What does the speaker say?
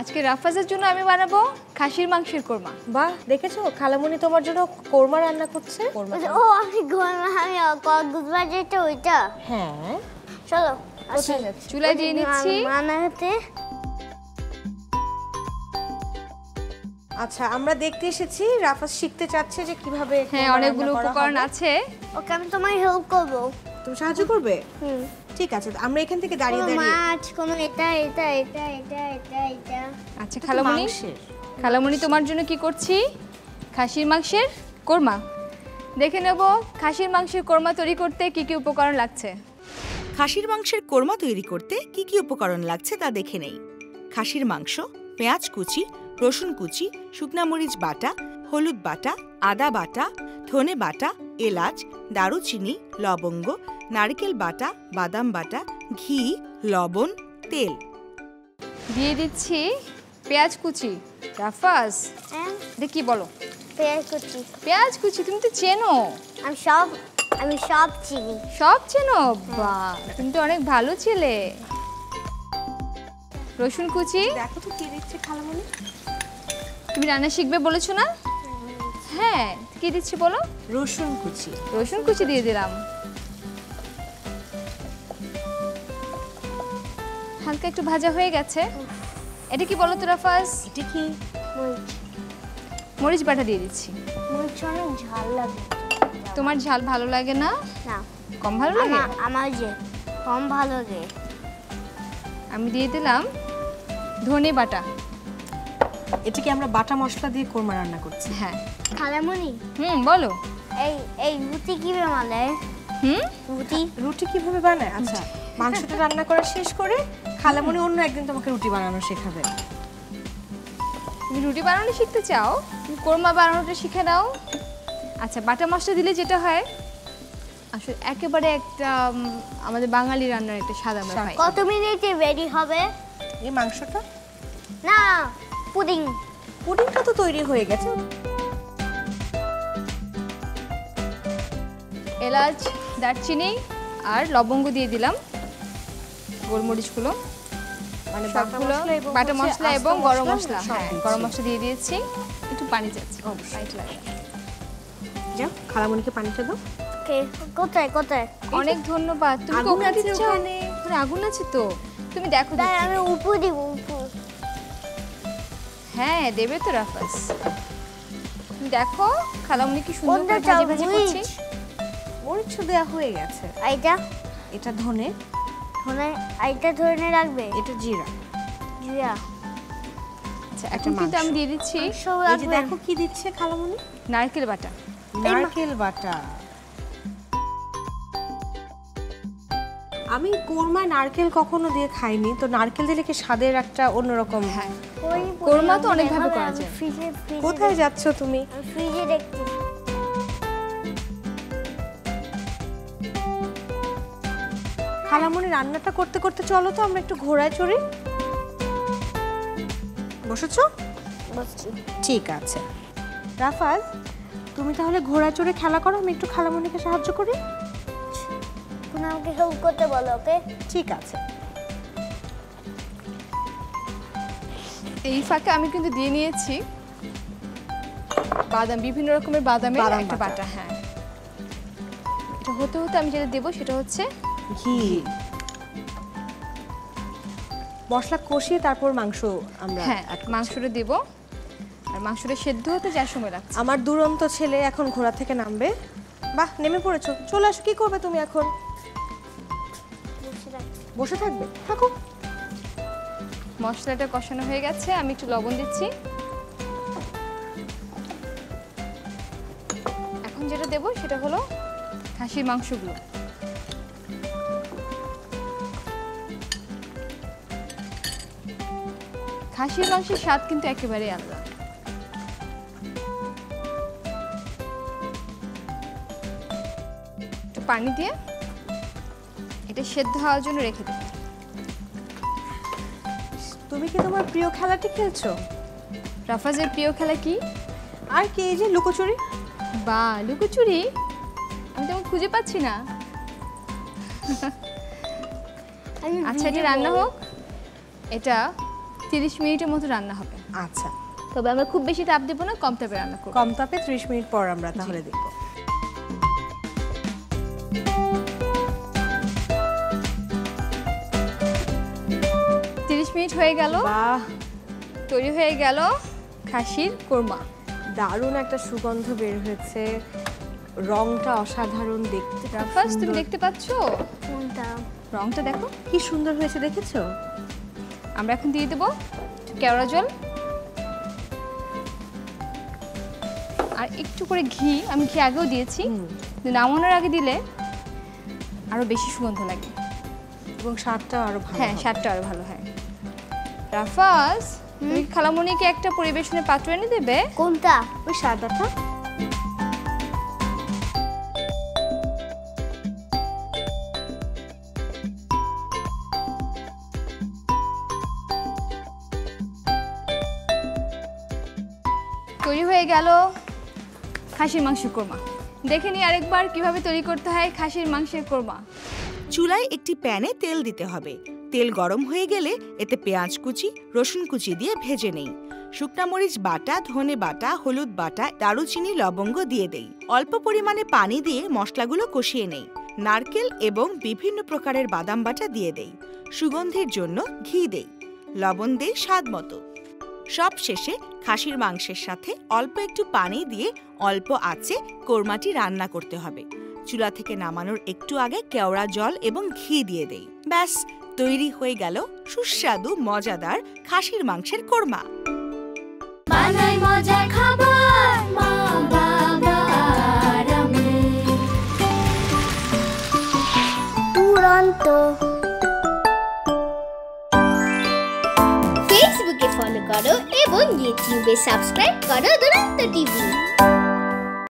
আজকে রাফাজের জন্য আমি বানাবো খাসির মাংসের কোরমা। বাহ, দেখেছো খালামণি তোমার জন্য কোরমা রান্না করছে। ও আমি কক্সবাজারটা ওইটা। হ্যাঁ, চলো কোথায় যাচ্ছি? চুলায় দিয়ে নিচ্ছি। বানাতে আচ্ছা, আমরা দেখতে এসেছি রাফাজ শিখতে চাচ্ছে যে কিভাবে হ্যাঁ, কোরমা অনেকগুলো রান্না করা উপকরণ হবে। আছে। ওকে আমি তোমায় হেল্প করবো। তুমি সাহায্য করবে? ঠিক আছে, আমরা এখান থেকে দাঁড়িয়ে কোনো দাঁড়িয়ে মাছ, কোনো এটা এটা এটা এটা এটা এটা। আচ্ছা খালামণি, মাংসের। খালামণি তোমার জন্য কি করছি? খাসির মাংসের কোরমা। দেখে নেব খাসির মাংসের কোরমা তৈরি করতে কি কি উপকরণ লাগছে। খাসির মাংসের কোরমা তৈরি করতে কি কি উপকরণ লাগছে তা দেখে নেই। খাসির মাংস, পেঁয়াজ কুচি, রসুন কুচি, শুকনা মরিচ বাটা, হলুদ বাটা, আদা বাটা, ধনে বাটা, এলাচ, দারুচিনি, লবঙ্গ, নারকেল বাটা, বাদাম বাটা, ঘি, লবণ, তেল। দিয়ে দিচ্ছি পেঁয়াজ কুচি। রাফাজ, হ্যাঁ, এটা কি বলো? পেঁয়াজ কুচি। পেঁয়াজ কুচি তুমি তো চেনো। আমি সব চিনি। সব চেনো? বাহ, তুমি তো অনেক ভালো ছেলে। রসুন কুচি। দেখো তো কি দিচ্ছে খালামণি। তুমি রান্না শিখবে বলেছো না? হ্যাঁ, কি দিচ্ছি বলো? রসুন কুচি। রসুন কুচি দিয়ে দিলাম। হালকা একটু ভাজা হয়ে গেছে। এটা কি বলো তো রাফাজ? এটা কি? মরিচ। মরিচ বাটা দিয়ে দিচ্ছি। মরিচ অনেক ঝাল লাগে। তোমার ঝাল ভালো লাগে না? না, কম ভালো লাগে? আমার যে কম ভালো লাগে। আমি দিয়ে দিলাম ধনে বাটা। এটা কি আমরা বাটা মশলা দিয়ে কোরমা রান্না করছি? হ্যাঁ। খালামণি, বলো। এই রুটি কিভাবে বানায়? রুটি কিভাবে বানায়? আচ্ছা, মাংসটা রান্না করা শেষ করে খালামণি অন্য একদিন তোমাকে রুটি বানানো শেখাবে। তুমি রুটি বানানো শিখতে চাও? তুমি কোরমা বানানোটা শিখে নাও। আচ্ছা, বাটা মশলা দিলে যেটা হয় আসলে একেবারে একটা আমাদের বাঙালি রান্নার একটা স্বাদ আমরা পাই। কত মিনিটে রেডি হবে? এই মাংসটা? না, পুডিং। পুডিংটা তো তৈরি হয়ে গেছে। এলাচ, দারচিনি আর লবঙ্গ দিয়ে দিলাম। গোলমরিচগুলো মানে সবগুলো বাটা মশলা এবং গরম মশলা। হ্যাঁ, গরম মশলা দিয়ে দিয়েছি। একটু পানি যাচ্ছে। পানিটা লাগে। যাও, খালামণিকে পানিটা দাও। ওকে, কোথায়? অনেক ধন্যবাদ। তুমি আগুন কোকড়া আছে দিচ্ছ? ওখানে। ওখানে আগুন আছে তো। তুমি দেখো তাই দেখি। আমি উপর দিব, উপর। হ্যাঁ, দেবে তো রাফাজ। তুমি দেখো খালামণি কি সুন্দর কোনটা করে চাও? ভাজি ভাজি করছে। মরিচ দেওয়া হয়ে গেছে। এইটা এটা ধনে, এইটা ধরে রাখবে। এটা জিরা। জিরা। আচ্ছা, এখন কিন্তু আমি দিয়ে দিচ্ছি সব এই যে রাখবে। দেখো কি দিচ্ছে খালামণি। নারকেল বাটা। নারকেল বাটা। আমি কোরমায় নারকেল কখনো দিয়ে খাইনি, তো নারকেল দিলে কি স্বাদের একটা অন্যরকম। হ্যাঁ, ওই কোরমা তো অনেক ভাবে করা আমি যায়। ফ্রিজে কোথায় যাচ্ছ তুমি? ফ্রিজে দেখছি। খালামণি রান্নাটা করতে করতে চলো তো আমরা একটু ঘোড়ায় চড়ি। বসেছো? বসছি। ঠিক আছে। রাফাজ, তুমি তাহলে ঘোড়ায় চড়ে খেলা করো, আমি একটু খালামণিকে সাহায্য করি। তুমি আমাকে হেল্প করতে বলো, ওকে? ঠিক আছে। এই ফাঁকে আমি কিন্তু দিয়ে নিয়েছি বাদাম, বিভিন্ন রকমের বাদামের বাদাম একটা বাটা। বাটা। হ্যাঁ, এটা হতে হতে আমি যেটা দেবো সেটা হচ্ছে ঘি। মশলা কষিয়ে তারপর মাংস আমরা হ্যাঁ, add করছি। মাংসটা দেবো। আর মাংসটা সেদ্ধ হতে যা সময় লাগছে। আমার দুরন্ত ছেলে এখন ঘোড়া থেকে নামবে। বাহ, নেমে পড়েছো। চলে আসো। কি করবে তুমি এখন? বসে থাকবে? থাকো। মশলাটা কষানো হয়ে গেছে, আমি একটু লবণ দিচ্ছি। এখন যেটা দেবো সেটা হলো খাসির মাংসগুলো। খাসির মাংসের স্বাদ কিন্তু একেবারে আলাদা। একটু পানি দিয়ে এটা সেদ্ধ হওয়ার জন্য রেখে দেবো। তুমি কি তোমার প্রিয় খেলাটি খেলছো? রাফাজের প্রিয় খেলা কি? আর কি, এই যে লুকোচুরি। বা, লুকোচুরি? আমি তো খুঁজে পাচ্ছি না। আচ্ছা, এটা রান্না হোক। এটা 30 মিনিটের মতো রান্না হবে। আচ্ছা, তবে আমরা খুব বেশি তাপ দেবো না, কম তাপে রান্না করব। কম তাপে 30 মিনিট পর আমরা তাহলে দেখব। 30 মিনিট হয়ে গেল, বাহ, তৈরি হয়ে গেল খাসির কোরমা। দারুণ একটা সুগন্ধ বের হয়েছে, রংটা অসাধারণ দেখতে। রাফাজ, তুমি দেখতে পাচ্ছো কোনটা? রংটা দেখো কি সুন্দর হয়েছে, দেখেছো? আমরা এখন দিয়ে দেবো কেওড়া জল আর একটু করে ঘি। আমি ঘি আগেও দিয়েছি, কিন্তু নামানোর আগে দিলে আরো বেশি সুগন্ধ লাগে এবং স্বাদটা আরো ভালো। হ্যাঁ, স্বাদটা আরো ভালো হয়। রাফাজ, তুমি খালামণিকে একটা পরিবেশনের পাত্র এনে দেবে? কোনটা? ওই সাদাটা। তৈরি হয়ে গেল খাসির মাংসের কোরমা। দেখে নিই আরেকবার কিভাবে তৈরি করতে হয় খাসির মাংসের কোরমা। চুলায় একটি প্যানে তেল দিতে হবে। তেল গরম হয়ে গেলে এতে পেঁয়াজ কুচি, রসুন কুচি দিয়ে ভেজে নেই। শুকনা মরিচ বাটা, ধনে বাটা, হলুদ বাটা, দারুচিনি, লবঙ্গ দিয়ে দেই। অল্প পরিমাণে পানি দিয়ে মশলাগুলো কষিয়ে নেই। নারকেল এবং বিভিন্ন প্রকারের বাদাম বাটা দিয়ে দেই। সুগন্ধির জন্য ঘি দেই। লবণ দেই স্বাদ মতো। সব শেষে খাসির মাংসের সাথে অল্প একটু পানি দিয়ে অল্প আঁচে কোরমাটি রান্না করতে হবে। চুলা থেকে নামানোর একটু আগে কেওড়া জল এবং ঘি দিয়ে দেই। ব্যাস, তৈরি হয়ে গেল সুস্বাদু মজাদার খাসির মাংসের কোরমা। বানাই মজার খাবার মা বাবার আমি। দুরন্ত। ফেসবুকে ফলো করো এবং ইউটিউবে সাবস্ক্রাইব করো দুরন্ত টিভি।